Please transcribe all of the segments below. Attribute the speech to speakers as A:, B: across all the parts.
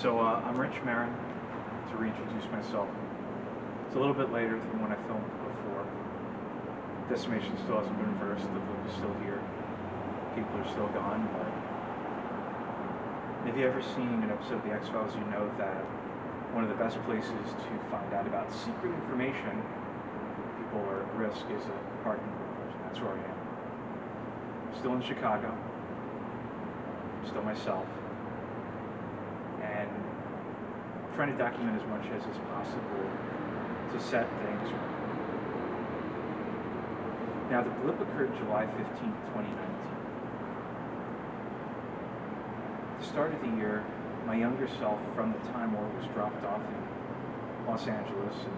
A: I'm Rich Marin, to reintroduce myself. It's a little bit later than when I filmed before. Decimation still hasn't been reversed, the Blip is still here. People are still gone, but if you've ever seen an episode of The X-Files, you know that one of the best places to find out about secret information people are at risk is a parking garage. That's where I am. Still in Chicago. Still myself. And I'm trying to document as much as is possible to set things right. Now, the blip occurred July 15th, 2019. At the start of the year, my younger self, from the time where it was dropped off in Los Angeles and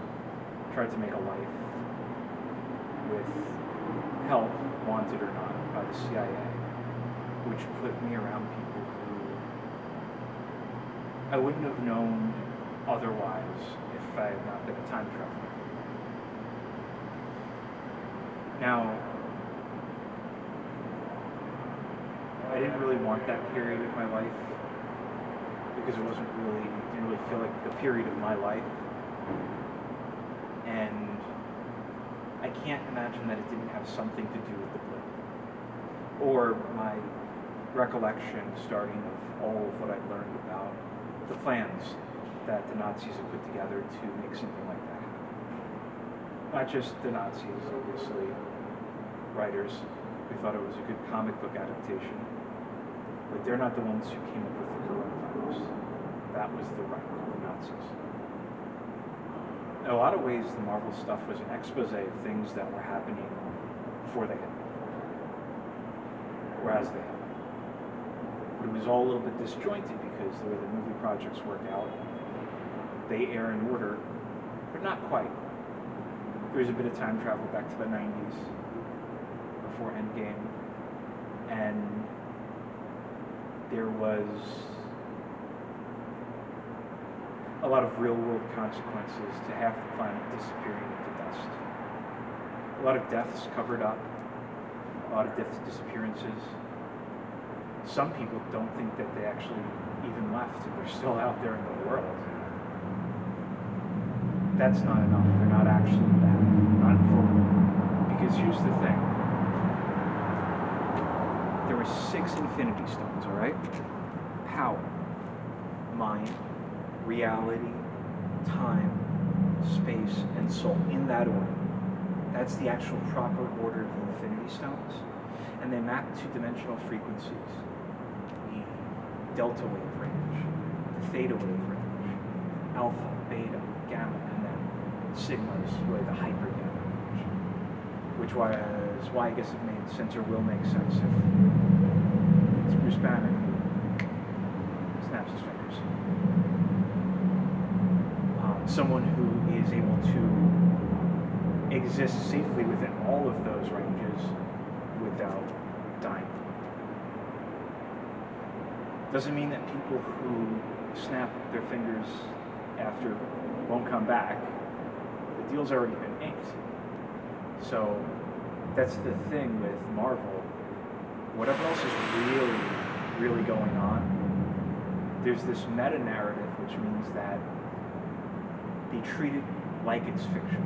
A: tried to make a life with help, wanted or not, by the CIA, which put me around people who I wouldn't have known otherwise if I had not been a time traveler. Now, I didn't really want that period of my life because it didn't really feel like the period of my life. And I can't imagine that it didn't have something to do with the blip. Or my recollection starting of all of what I'd learned about the plans that the Nazis had put together to make something like that happen. Not just the Nazis, obviously, writers who thought it was a good comic book adaptation, but they're not the ones who came up with the coronavirus. That was the Reich, the Nazis. In a lot of ways, the Marvel stuff was an expose of things that were happening before they happened, or as they happened. But it was all a little bit disjointed because the way the movie projects work out, they air in order, but not quite. There's a bit of time travel back to the 90s, before Endgame, and there was a lot of real-world consequences to half the planet disappearing into dust. A lot of deaths covered up, a lot of disappearances. Some people don't think that they actually even left, and they're still out there in the world. That's not enough. They're not actually back, not fully. Because here's the thing. There were 6 Infinity Stones, alright? Power, mind, reality, time, space, and soul, in that order. That's the actual proper order of the Infinity Stones. And they map to dimensional frequencies. The delta wave range, the theta wave range, alpha, beta, gamma, and then sigma is really the hyper gamma range. Which is why I guess it made sense, or will make sense, if it's Bruce Banner who snaps his fingers. Someone who is able to exist safely within all of those ranges without dying. Doesn't mean that people who snap their fingers after won't come back. The deal's already been inked. So that's the thing with Marvel. Whatever else is really going on, there's this meta-narrative, which means that they treat it like it's fiction.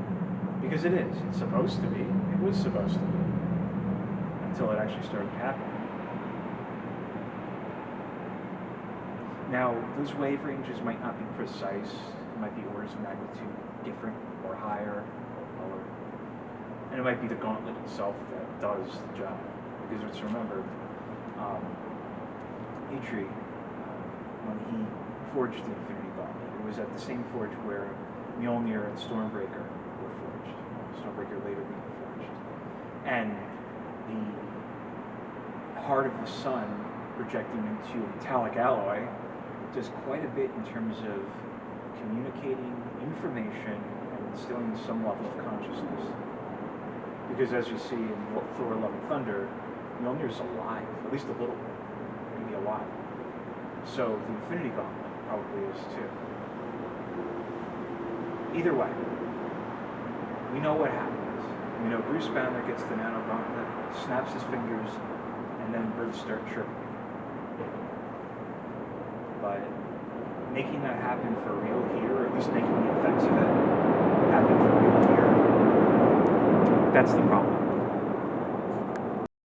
A: Because it is. It's supposed to be. It was supposed to be. Until it actually started happening. Now, those wave ranges might not be precise. It might be orders of magnitude different, or higher, or lower. And it might be the gauntlet itself that does the job. Because let's remember, Petrie, when he forged the Infinity Gauntlet, it was at the same forge where Mjolnir and Stormbreaker were forged. Stormbreaker later being forged. And the heart of the sun projecting into a metallic alloy does quite a bit in terms of communicating information and instilling some level of consciousness. Because as you see in Thor: Love and Thunder, Mjolnir's alive, at least a little bit, maybe a lot. So the Infinity Gauntlet probably is too. Either way, we know what happens. We know Bruce Banner gets the nano gauntlet, snaps his fingers, and then birds start chirping. But making that happen for real here, or at least making the effects of it happen for real here, that's the problem.